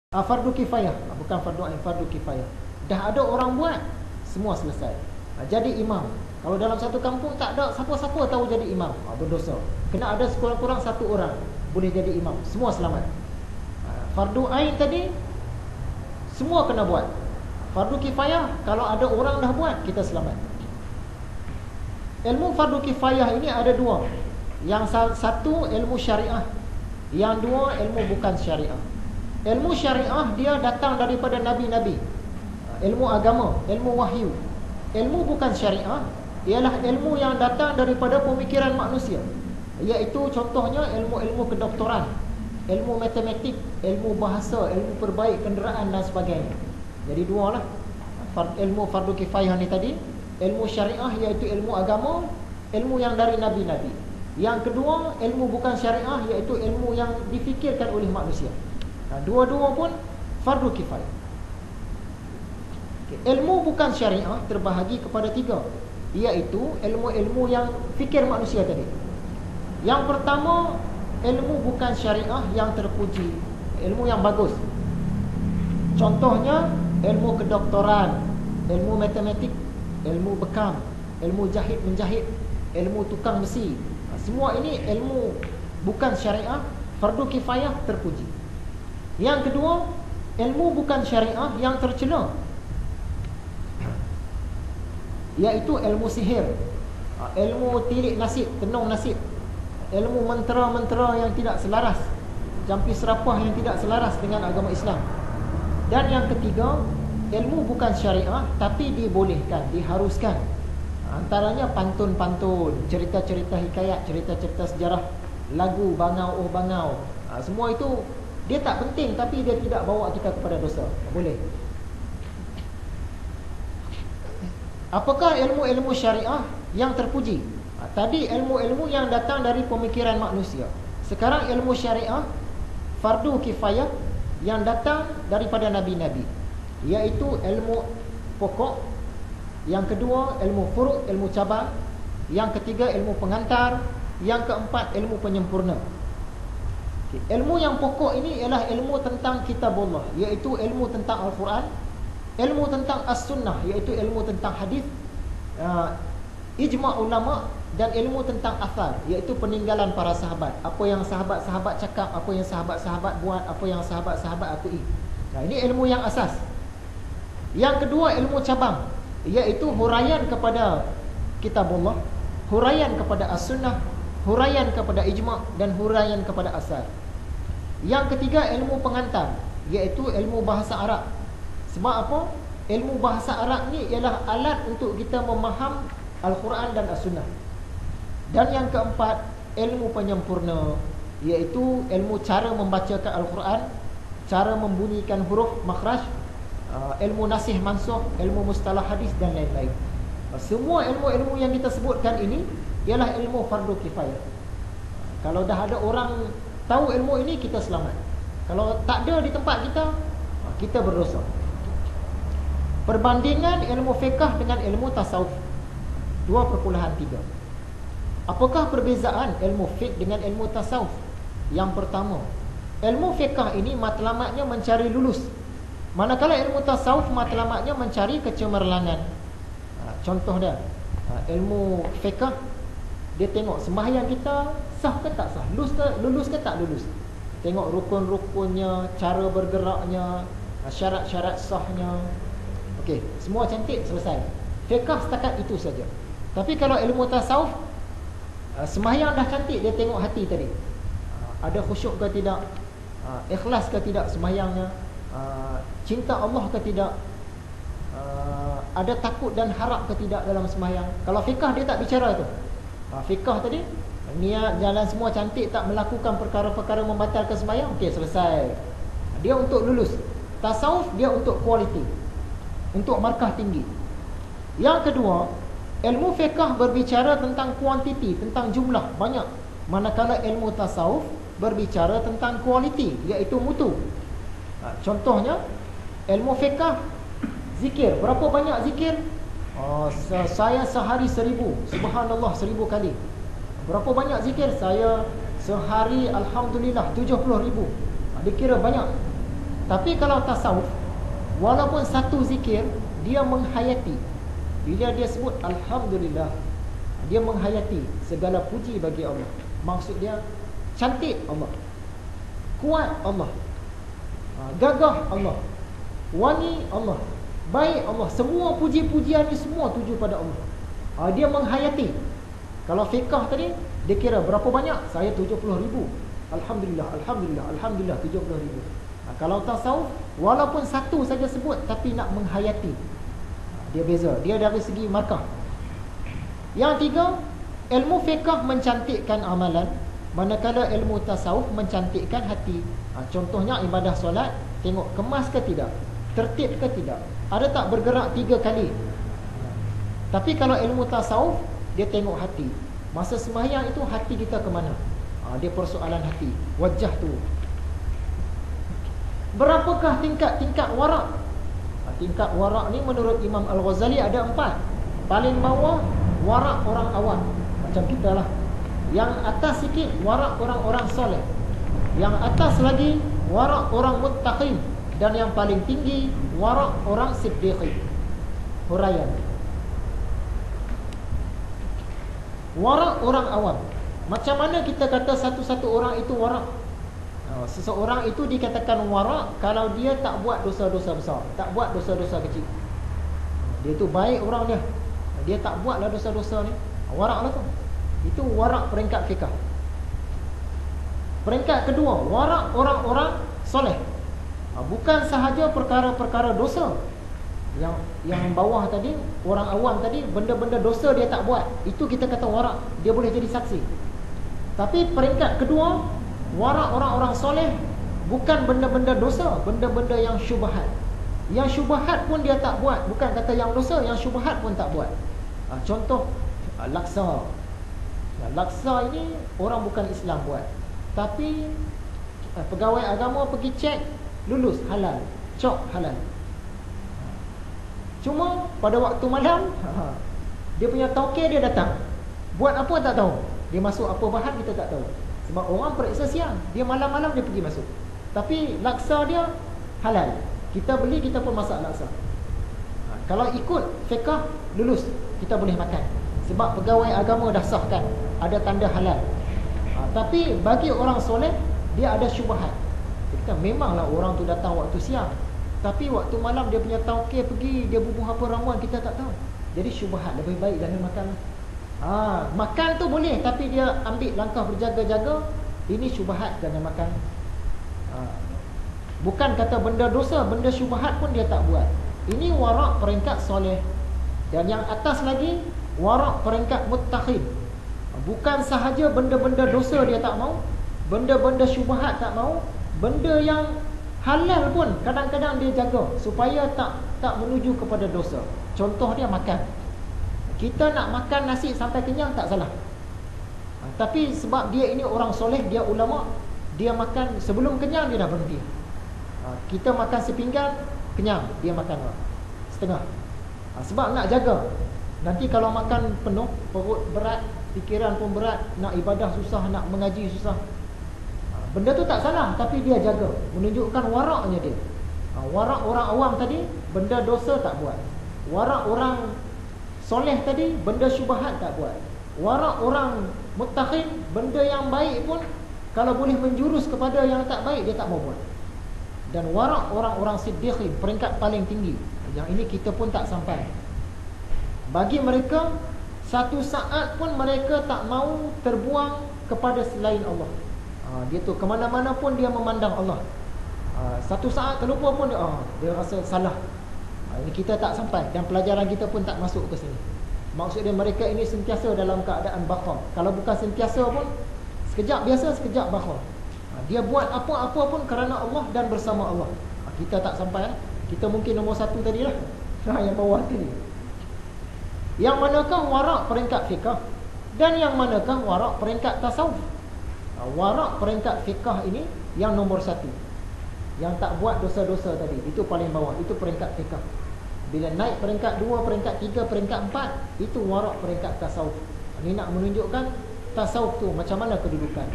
Fardu kifayah, bukan fardu ain, fardu kifayah. Dah ada orang buat, semua selesai. Jadi imam. Kalau dalam satu kampung tak ada siapa-siapa tahu jadi imam, berdosa. Kena ada sekurang-kurang satu orang boleh jadi imam, semua selamat. Fardu ain tadi semua kena buat. Fardu kifayah, kalau ada orang dah buat, kita selamat. Ilmu fardu kifayah ini ada dua. Yang satu ilmu syariah, yang dua ilmu bukan syariah. Ilmu syariah dia datang daripada nabi-nabi, ilmu agama, ilmu wahyu. Ilmu bukan syariah ialah ilmu yang datang daripada pemikiran manusia, iaitu contohnya ilmu-ilmu kedoktoran, ilmu matematik, ilmu bahasa, ilmu perbaik kenderaan dan sebagainya. Jadi dua lah ilmu fardu kifayah ni tadi. Ilmu syariah iaitu ilmu agama, ilmu yang dari nabi-nabi. Yang kedua ilmu bukan syariah, iaitu ilmu yang difikirkan oleh manusia. Dua-dua pun fardu kifayah. Ilmu bukan syariah terbahagi kepada tiga, iaitu ilmu-ilmu yang fikir manusia tadi. Yang pertama, ilmu bukan syariah yang terpuji, ilmu yang bagus. Contohnya ilmu kedoktoran, ilmu matematik, ilmu bekam, ilmu jahit menjahit, ilmu tukang besi. Semua ini ilmu bukan syariah, fardu kifayah terpuji. Yang kedua, ilmu bukan syariah yang tercela, iaitu ilmu sihir, ilmu tilik nasib, tenung nasib, ilmu mentera-mentera yang tidak selaras, jampi serapah yang tidak selaras dengan agama Islam. Dan yang ketiga, ilmu bukan syariah tapi dibolehkan, diharuskan. Antaranya pantun-pantun, cerita-cerita hikayat, cerita-cerita sejarah, lagu bangau oh bangau. Semua itu dia tak penting tapi dia tidak bawa kita kepada dosa. Boleh. Apakah ilmu-ilmu syariah yang terpuji? Tadi ilmu-ilmu yang datang dari pemikiran manusia. Sekarang ilmu syariah fardu kifayah yang datang daripada nabi-nabi, iaitu ilmu pokok. Yang kedua ilmu furu', ilmu cabang. Yang ketiga ilmu pengantar. Yang keempat ilmu penyempurna. Ilmu yang pokok ini ialah ilmu tentang kitabullah, iaitu ilmu tentang Al-Quran, ilmu tentang As-Sunnah, iaitu ilmu tentang hadis, ijma' ulama, dan ilmu tentang athar, iaitu peninggalan para sahabat. Apa yang sahabat-sahabat cakap, apa yang sahabat-sahabat buat, apa yang sahabat-sahabat akui. Ini ilmu yang asas. Yang kedua ilmu cabang, iaitu huraian kepada kitabullah, huraian kepada As-Sunnah, huraian kepada ijma' dan huraian kepada asar. Yang ketiga ilmu pengantar, iaitu ilmu bahasa Arab. Sebab apa? Ilmu bahasa Arab ni ialah alat untuk kita memaham Al-Quran dan As-Sunnah. Dan yang keempat ilmu penyempurna, iaitu ilmu cara membacakan Al-Quran, cara membunyikan huruf makhraj, ilmu nasih mansuh, ilmu mustalah hadis dan lain-lain. Semua ilmu-ilmu yang kita sebutkan ini ialah ilmu fardu kifayah. Kalau dah ada orang tahu ilmu ini, kita selamat. Kalau tak ada di tempat kita, kita berdosa. Perbandingan ilmu fiqh dengan ilmu tasawuf 2/3. Apakah perbezaan ilmu fiqh dengan ilmu tasawuf? Yang pertama, ilmu fiqh ini matlamatnya mencari lulus, manakala ilmu tasawuf matlamatnya mencari kecemerlangan. Contoh dia, ilmu fiqh dia tengok sembahyang kita sah ke tak sah, lulus ke tak lulus. Tengok rukun-rukunnya, cara bergeraknya, syarat-syarat sahnya. Okey, semua cantik, selesai. Fiqh setakat itu saja. Tapi kalau ilmu tasawuf, sembahyang dah cantik, dia tengok hati tadi. Ada khusyuk ke tidak, ikhlas ke tidak sembahyangnya, cinta Allah ke tidak, ada takut dan harap ke tidak dalam sembahyang. Kalau fiqh dia tak bicara itu. Fiqh tadi niat jalan semua cantik, tak melakukan perkara-perkara membatalkan sembahyang, okey, selesai. Dia untuk lulus. Tasawuf dia untuk kualiti, untuk markah tinggi. Yang kedua, ilmu fiqh berbicara tentang kuantiti, tentang jumlah, banyak. Manakala ilmu tasawuf berbicara tentang kualiti, iaitu mutu. Contohnya ilmu fiqh, zikir. Berapa banyak zikir? Saya sehari 1000, subhanallah 1000 kali. Berapa banyak zikir? Saya sehari alhamdulillah 70,000. Dia kira banyak. Tapi kalau tasawuf, walaupun satu zikir, dia menghayati. Bila dia sebut Alhamdulillah, dia menghayati segala puji bagi Allah. Maksud dia, cantik Allah, kuat Allah, gagah Allah, wangi Allah, baik Allah. Semua puji-pujian ni semua tuju pada Allah. Dia menghayati. Kalau fiqah tadi, dia kira berapa banyak? Saya 70,000. Alhamdulillah, Alhamdulillah, Alhamdulillah, 70,000. Kalau tasawuf, walaupun satu saja sebut, tapi nak menghayati, dia beza. Dia dari segi markah. Yang tiga, ilmu fiqah mencantikkan amalan, manakala ilmu tasawuf mencantikkan hati. Contohnya ibadah solat, tengok kemas ke tidak, tertib ke tidak, ada tak bergerak 3 kali. Tapi kalau ilmu tasawuf, dia tengok hati. Masa sembahyang itu hati kita ke mana? Dia persoalan hati, wajah tu. Berapakah tingkat warak? Tingkat warak ni menurut Imam Al-Ghazali ada 4. Paling bawah, warak orang awam, macam kita lah. Yang atas sikit, warak orang-orang soleh. Yang atas lagi, warak orang muttaqin. Dan yang paling tinggi, warak orang siddiqin. Huraian. Warak orang awam. Macam mana kita kata satu-satu orang itu warak? Seseorang itu dikatakan warak kalau dia tak buat dosa-dosa besar, tak buat dosa-dosa kecil. Dia tu baik orang dia, dia tak buatlah dosa-dosa ni, warak lah tu. Itu warak peringkat fiqah. Peringkat kedua, warak orang-orang soleh. Bukan sahaja perkara-perkara dosa. Yang bawah tadi, orang awam tadi, benda-benda dosa dia tak buat, itu kita kata warak, dia boleh jadi saksi. Tapi peringkat kedua, warak orang-orang soleh, bukan benda-benda dosa, benda-benda yang syubhat. Yang syubhat pun dia tak buat. Bukan kata yang dosa, yang syubhat pun tak buat. Contoh, laksa. Laksa ini orang bukan Islam buat, tapi pegawai agama pergi cek, lulus, halal, cok halal. Cuma pada waktu malam, dia punya tauke dia datang, buat apa tak tahu, dia masuk apa bahan kita tak tahu. Sebab orang periksa siang, dia malam-malam dia pergi masuk. Tapi laksa dia halal, kita beli, kita pun masak laksa. Kalau ikut fiqah, lulus, kita boleh makan, sebab pegawai agama dah sahkan, ada tanda halal. Tapi bagi orang soleh, dia ada syubhat. Kita memanglah orang tu datang waktu siang, tapi waktu malam dia punya tauke pergi, dia bubuh apa ramuan kita tak tahu. Jadi syubhat, lebih baik jangan makan. Makan tu boleh, tapi dia ambil langkah berjaga-jaga. Ini syubhat, jangan makan. Bukan kata benda dosa, benda syubhat pun dia tak buat. Ini warak peringkat soleh. Dan yang atas lagi, warak peringkat muttaqin. Bukan sahaja benda-benda dosa dia tak mau, benda-benda syubhat tak mau, benda yang halal pun kadang-kadang dia jaga supaya tak menuju kepada dosa. Contoh dia makan. Kita nak makan nasi sampai kenyang tak salah. Tapi sebab dia ini orang soleh, dia ulama, dia makan sebelum kenyang dia dah berhenti. Kita makan sepinggan, kenyang, dia makan setengah. Sebab nak jaga. Nanti kalau makan penuh, perut berat, fikiran pun berat, nak ibadah susah, nak mengaji susah. Benda tu tak salah, tapi dia jaga, menunjukkan waraknya dia. Warak orang awam tadi, benda dosa tak buat. Warak orang soleh tadi, benda syubhat tak buat. Warak orang muttaqin, benda yang baik pun kalau boleh menjurus kepada yang tak baik, dia tak mau buat. Dan warak orang-orang siddiqin, peringkat paling tinggi. Yang ini kita pun tak sampai. Bagi mereka, satu saat pun mereka tak mau terbuang kepada selain Allah. Dia tu kemana-mana pun dia memandang Allah. Satu saat terlupa pun dia rasa salah. Ini kita tak sampai, dan pelajaran kita pun tak masuk ke sini. Maksud dia mereka ini sentiasa dalam keadaan bakhar. Kalau bukan sentiasa pun, sekejap biasa, sekejap bakhar. Dia buat apa-apa pun kerana Allah dan bersama Allah. Kita tak sampai. Kita mungkin nombor 1 tadilah, yang bawah tadi. Yang manakah warak peringkat fiqah, dan yang manakah warak peringkat tasawuf. Warak peringkat fiqah ini yang nombor 1, yang tak buat dosa-dosa tadi, itu paling bawah, itu peringkat fiqah. Bila naik peringkat 2, peringkat 3, peringkat 4, itu warak peringkat tasawuf. Ini nak menunjukkan tasawuf tu macam mana kedudukan.